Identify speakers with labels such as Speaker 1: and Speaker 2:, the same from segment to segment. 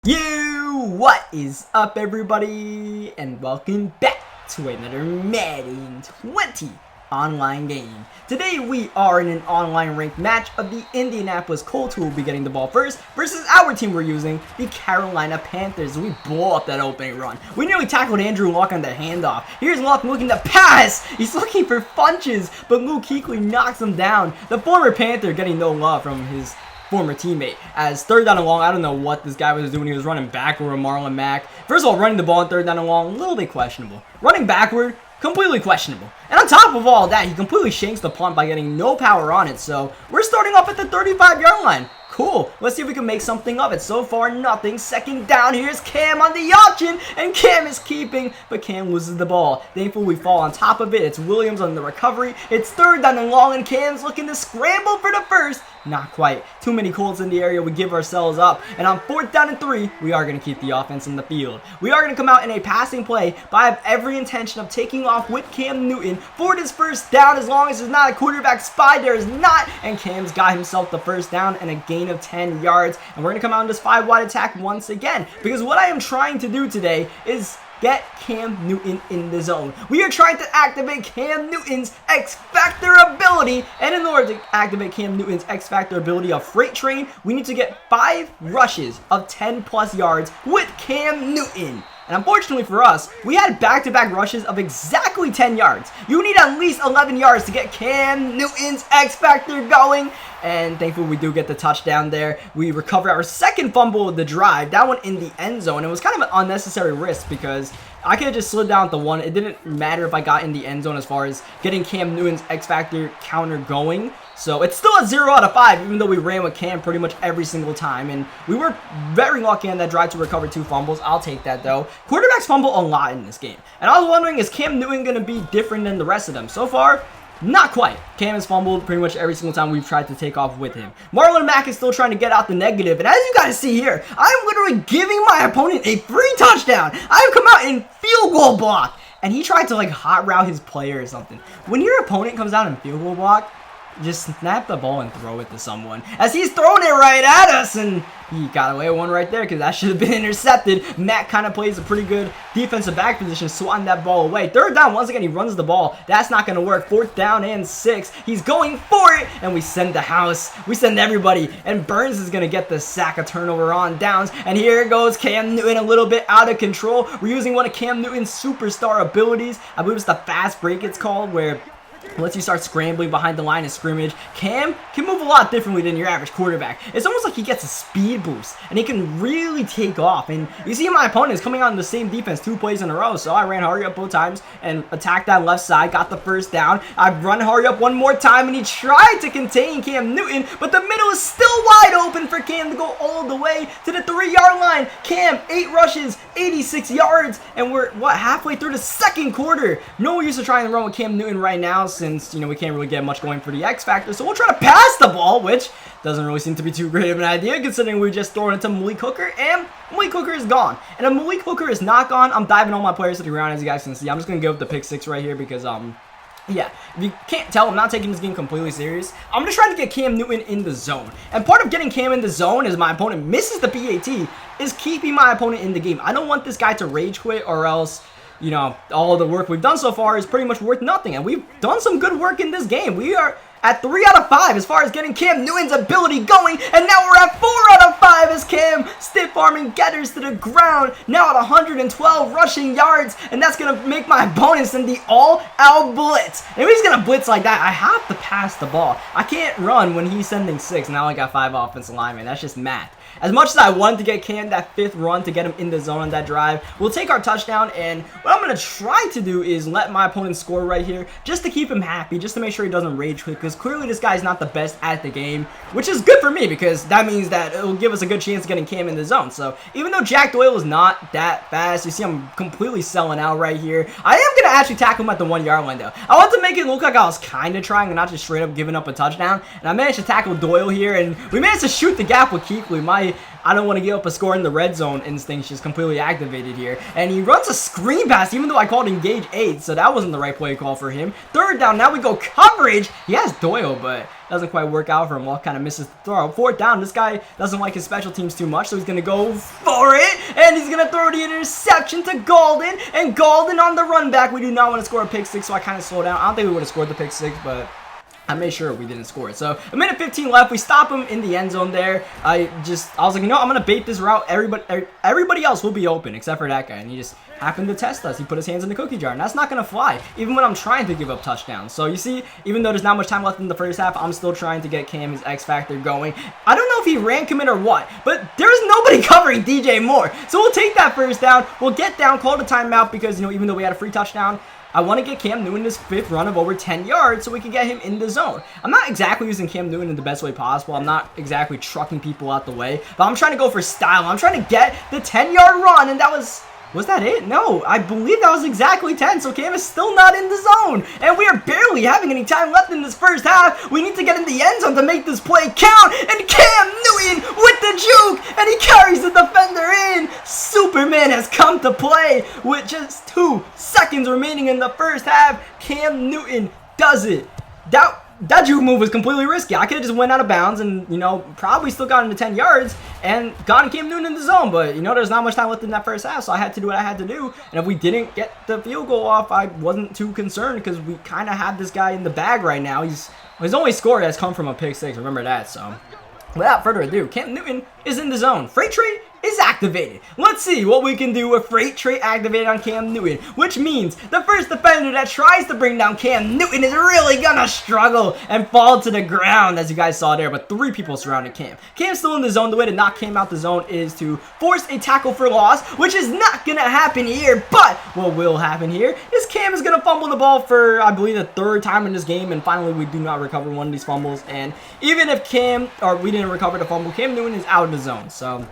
Speaker 1: What is up, everybody, and welcome back to another Madden 20 online game. Today we are in an online ranked match of the Indianapolis Colts, who will be getting the ball first, versus our team we're using, the Carolina Panthers. We blow up that opening run. We nearly tackled Andrew Luck on the handoff. Here's Luck looking to pass. He's looking for punches, but Luke Kuechly knocks him down. The former Panther getting no love from his former teammate. As third down and long, I don't know what this guy was doing. He was running backward with Marlon Mack. First of all, running the ball on third down and long, a little bit questionable. Running backward, completely questionable. And on top of all that, he completely shanks the punt by getting no power on it. So we're starting off at the 35-yard line. Cool. Let's see if we can make something of it. So far, nothing. Second down. Here's Cam on the option, and Cam is keeping, but Cam loses the ball. Thankfully, we fall on top of it. It's Williams on the recovery. It's third down and long, and Cam's looking to scramble for the first. Not quite. Too many Colts in the area. We give ourselves up. And on fourth down and 3, we are going to keep the offense in the field. We are going to come out in a passing play, but I have every intention of taking off with Cam Newton for this first down, as long as there's not a quarterback spy. There is not. And Cam's got himself the first down and a gain of 10 yards. And we're going to come out in this 5-wide attack once again, because what I am trying to do today is get Cam Newton in the zone. We are trying to activate Cam Newton's X-Factor ability, and in order to activate Cam Newton's X-Factor ability of Freight Train, we need to get 5 rushes of 10+ yards with Cam Newton. And unfortunately for us, we had back-to-back rushes of exactly 10 yards. You need at least 11 yards to get Cam Newton's X-Factor going. And thankfully, we do get the touchdown there. We recover our second fumble of the drive. That one in the end zone. It was kind of an unnecessary risk because I could have just slid down at the 1. It didn't matter if I got in the end zone as far as getting Cam Newton's X-Factor counter going. So it's still a 0 out of 5, even though we ran with Cam pretty much every single time. And we were very lucky on that drive to recover 2 fumbles. I'll take that, though. Quarterbacks fumble a lot in this game. And I was wondering, is Cam Newton going to be different than the rest of them? So far, not quite. Cam has fumbled pretty much every single time we've tried to take off with him. Marlon Mack is still trying to get out the negative. And as you guys see here, I'm literally giving my opponent a free touchdown. I've come out in field goal block. And he tried to like hot route his player or something. When your opponent comes out in field goal block, just snap the ball and throw it to someone. As he's throwing it right at us, and he got away with one right there because that should have been intercepted. Matt kind of plays a pretty good defensive back position, swatting that ball away. Third down, once again, he runs the ball. That's not going to work. Fourth down and 6. He's going for it, and we send the house. We send everybody, and Burns is going to get the sack, a turnover on downs. And here goes Cam Newton, a little bit out of control. We're using one of Cam Newton's superstar abilities. I believe it's the fast break it's called, where once you start scrambling behind the line of scrimmage, Cam can move a lot differently than your average quarterback. It's almost like he gets a speed boost, and he can really take off. And you see my opponent is coming on the same defense 2 plays in a row, so I ran hurry up both times and attacked that left side, got the first down. I've run hurry up one more time, and he tried to contain Cam Newton, but the middle is still wide open for Cam to go all the way to the 3-yard line. Cam, 8 rushes, 86 yards, and we're, halfway through the second quarter. No use of trying to run with Cam Newton right now, since, we can't really get much going for the X-Factor. So we'll try to pass the ball, which doesn't really seem to be too great of an idea, considering we just thrown it to Malik Hooker, and Malik Hooker is gone. And if Malik Hooker is not gone, I'm diving all my players to the ground, as you guys can see. I'm just going to go with the pick 6 right here because, yeah, if you can't tell, I'm not taking this game completely serious. I'm just trying to get Cam Newton in the zone. And part of getting Cam in the zone, as my opponent misses the PAT, is keeping my opponent in the game. I don't want this guy to rage quit, or else all of the work we've done so far is pretty much worth nothing. And we've done some good work in this game. We are at 3 out of 5 as far as getting Cam Newton's ability going. And now we're at 4 out of 5 as Cam stiff-arming getters to the ground. Now at 112 rushing yards. And that's going to make my opponent send the all-out blitz. And if he's going to blitz like that, I have to pass the ball. I can't run when he's sending 6. Now I got 5 offensive linemen. That's just math. As much as I wanted to get Cam that 5th run to get him in the zone on that drive, we'll take our touchdown, and what I'm going to try to do is let my opponent score right here, just to keep him happy, just to make sure he doesn't rage quit, because clearly this guy's not the best at the game, which is good for me, because that means that it'll give us a good chance of getting Cam in the zone. So even though Jack Doyle is not that fast, you see I'm completely selling out right here. I am going to actually tackle him at the 1-yard line, though. I want to make it look like I was kind of trying and not just straight up giving up a touchdown, and I managed to tackle Doyle here, and we managed to shoot the gap with Kuechly. My I don't want to give up a score in the red zone. Instincts just completely activated here. And he runs a screen pass, even though I called engage 8, so that wasn't the right play call for him. Third down, now we go coverage. He has Doyle, but doesn't quite work out for him. Well, kind of misses the throw. Fourth down, this guy doesn't like his special teams too much, so he's going to go for it. And he's going to throw the interception to Golden. And Golden on the run back. We do not want to score a pick 6, so I kind of slow down. I don't think we would have scored the pick 6, but I made sure we didn't score it. So, a minute 15 left. We stop him in the end zone there. I was like, you know, I'm going to bait this route. Everybody else will be open except for that guy. And he just happened to test us. He put his hands in the cookie jar. And that's not going to fly, even when I'm trying to give up touchdowns. So, you see, even though there's not much time left in the first half, I'm still trying to get Cam his X Factor going. I don't know if he ran commit or what, but there's nobody covering DJ Moore. So, we'll take that first down. We'll get down, call the timeout because, you know, even though we had a free touchdown, I want to get Cam Newton his 5th run of over 10 yards so we can get him in the zone. I'm not exactly using Cam Newton in the best way possible. I'm not exactly trucking people out the way, but I'm trying to go for style. I'm trying to get the 10-yard run, and that was that it? No, I believe that was exactly 10, so Cam is still not in the zone. And we are barely having any time left in this first half. We need to get in the end zone to make this play count. And Cam Newton with the juke, and he carries the defender in. Superman has come to play with just 2 seconds remaining in the first half. Cam Newton does it. That juke move was completely risky. I could have just went out of bounds and, you know, probably still got into 10 yards and gotten Cam Newton in the zone. But, you know, there's not much time left in that first half, so I had to do what I had to do. And if we didn't get the field goal off, I wasn't too concerned because we kind of have this guy in the bag right now. His only score has come from a pick 6. Remember that, so without further ado, Cam Newton is in the zone. Freight train is activated. Let's see what we can do with freight train activated on Cam Newton, which means the first defender that tries to bring down Cam Newton is really gonna struggle and fall to the ground, as you guys saw there, but 3 people surrounded Cam. Cam's still in the zone. The way to knock Cam out the zone is to force a tackle for loss, which is not gonna happen here, but what will happen here is Cam is gonna fumble the ball for, I believe, the 3rd time in this game, and finally we do not recover one of these fumbles, and even if we didn't recover the fumble, Cam Newton is out of the zone, so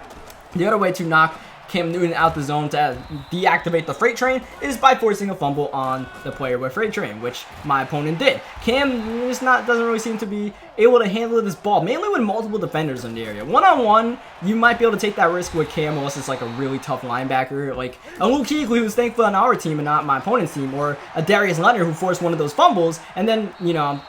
Speaker 1: the other way to knock Cam Newton out the zone to deactivate the freight train is by forcing a fumble on the player with freight train, which my opponent did. Cam doesn't really seem to be able to handle this ball, mainly with multiple defenders in the area. One-on-one, you might be able to take that risk with Cam unless it's like a really tough linebacker, like a Luke Kuechly who's thankfully on our team and not my opponent's team, or a Darius Leonard who forced one of those fumbles, and then, you know,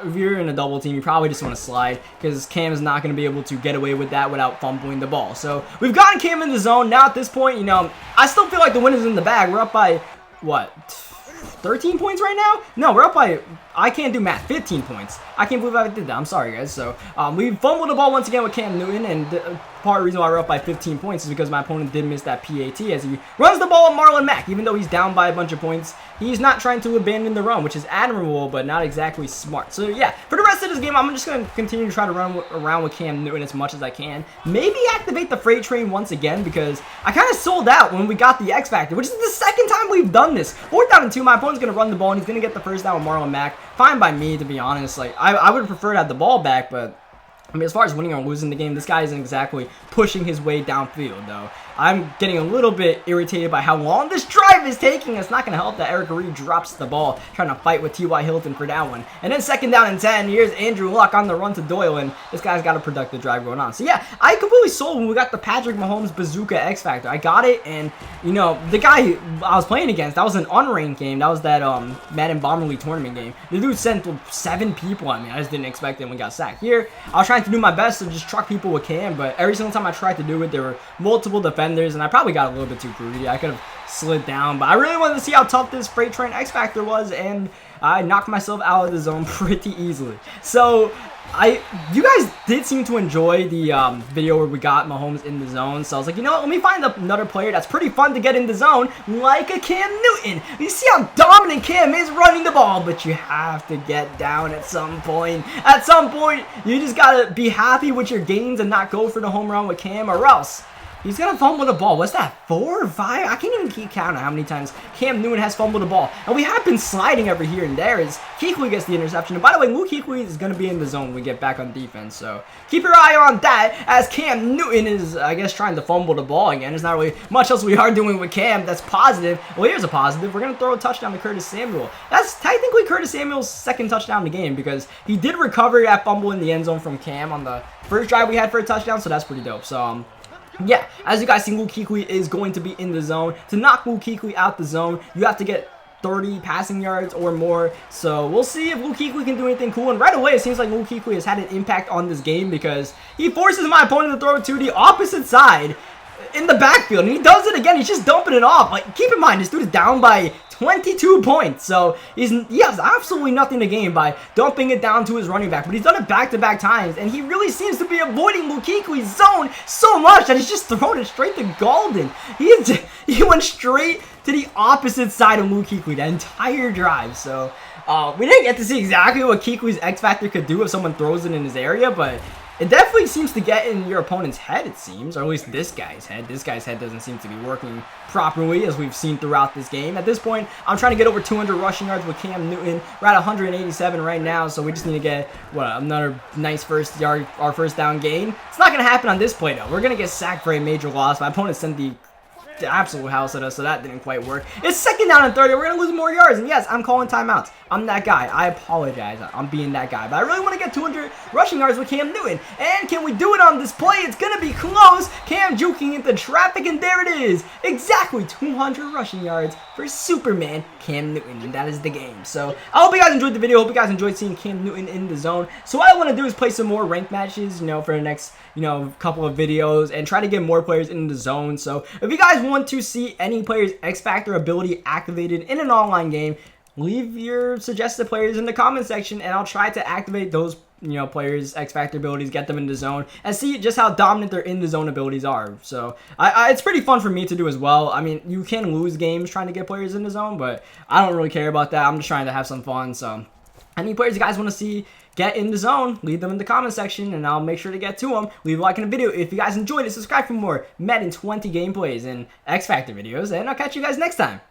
Speaker 1: if you're in a double team, you probably just want to slide because Cam is not going to be able to get away with that without fumbling the ball. So we've gotten Cam in the zone. Now at this point, you know, I still feel like the win is in the bag. We're up by, what, 13 points right now? No, we're up by, I can't do math, 15 points. I can't believe I did that. I'm sorry, guys. So we fumbled the ball once again with Cam Newton, and part of the reason why we're up by 15 points is because my opponent did miss that PAT as he runs the ball with Marlon Mack. Even though he's down by a bunch of points, he's not trying to abandon the run, which is admirable, but not exactly smart. So yeah, for the rest of this game, I'm just going to continue to try to run around with Cam Newton as much as I can. Maybe activate the freight train once again because I kind of sold out when we got the X Factor, which is the 2nd time we've done this. 4th down and 2, my opponent's going to run the ball, and he's going to get the first down with Marlon Mack. Fine by me, to be honest. Like, I would have preferred to have the ball back, but I mean, as far as winning or losing the game, this guy isn't exactly pushing his way downfield, though. I'm getting a little bit irritated by how long this drive is taking. It's not going to help that Eric Reed drops the ball, trying to fight with T.Y. Hilton for that one. And then 2nd down and 10. Here's Andrew Luck on the run to Doyle, and this guy's got a productive drive going on. So, yeah, I completely sold when we got the Patrick Mahomes Bazooka X Factor. I got it, and, you know, the guy I was playing against, that was an unranked game. That was that Madden Bomber League tournament game. The dude sent 7 people at me. I just didn't expect it when we got sacked. Here, I was trying to do my best to just truck people with Cam, but every single time I tried to do it, there were multiple defenders, and I probably got a little bit too greedy. I could have slid down, but I really wanted to see how tough this freight train X Factor was, and I knocked myself out of the zone pretty easily. So you guys did seem to enjoy the video where we got Mahomes in the zone, so I was like, you know what, let me find another player that's pretty fun to get in the zone, like a Cam Newton. You see how dominant Cam is running the ball, but you have to get down at some point. At some point, you just gotta be happy with your gains and not go for the home run with Cam, or else he's gonna fumble the ball. What's that, 4 or 5? I can't even keep counting how many times Cam Newton has fumbled the ball. And we have been sliding every here and there as Kuechly gets the interception. And by the way, Luke Kuechly is gonna be in the zone when we get back on defense. So keep your eye on that as Cam Newton is, I guess, trying to fumble the ball again. There's not really much else we are doing with Cam that's positive. Well, here's a positive. We're gonna throw a touchdown to Curtis Samuel. That's technically Curtis Samuel's 2nd touchdown of the game because he did recover that fumble in the end zone from Cam on the first drive we had for a touchdown. So that's pretty dope. So yeah, as you guys see, Lukikui is going to be in the zone. To knock Lukikui out the zone, you have to get 30 passing yards or more. So we'll see if Lukikui can do anything cool. And right away, it seems like Lukikui has had an impact on this game because he forces my opponent to throw it to the opposite side in the backfield, and he does it again. He's just dumping it off. Like, keep in mind, this dude is down by 22 points, so he has absolutely nothing to gain by dumping it down to his running back, but he's done it back-to-back times, and he really seems to be avoiding Lukikui's zone so much that he's just thrown it straight to Golden. He went straight to the opposite side of Lukikui the entire drive, so we didn't get to see exactly what Kikui's X Factor could do if someone throws it in his area, but it definitely seems to get in your opponent's head, it seems, or at least this guy's head. This guy's head doesn't seem to be working properly, as we've seen throughout this game. At this point, I'm trying to get over 200 rushing yards with Cam Newton. We're at 187 right now, so we just need to get, another nice first down gain. It's not going to happen on this play, though. We're going to get sacked for a major loss. My opponent sent the absolute house at us, so that didn't quite work. It's 2nd down and 30. We're gonna lose more yards, and yes, I'm calling timeouts. I'm that guy. I apologize. I'm being that guy, but I really want to get 200 rushing yards with Cam Newton. And can we do it on this play? It's gonna be close. Cam juking into traffic, and there it is. Exactly 200 rushing yards for Superman Cam Newton, and that is the game. So I hope you guys enjoyed the video. I hope you guys enjoyed seeing Cam Newton in the zone. So what I want to do is play some more ranked matches, for the next couple of videos, and try to get more players in the zone. So if you guys want to see any player's X Factor ability activated in an online game, leave your suggested players in the comment section, and I'll try to activate those players' X Factor abilities, get them in the zone, and see just how dominant their in the zone abilities are. So it's pretty fun for me to do as well. I mean, you can lose games trying to get players in the zone, but I don't really care about that. I'm just trying to have some fun. So any players you guys want to see get in the zone, leave them in the comment section, and I'll make sure to get to them. Leave a like in the video if you guys enjoyed it. Subscribe for more Madden 20 gameplays and X Factor videos, and I'll catch you guys next time.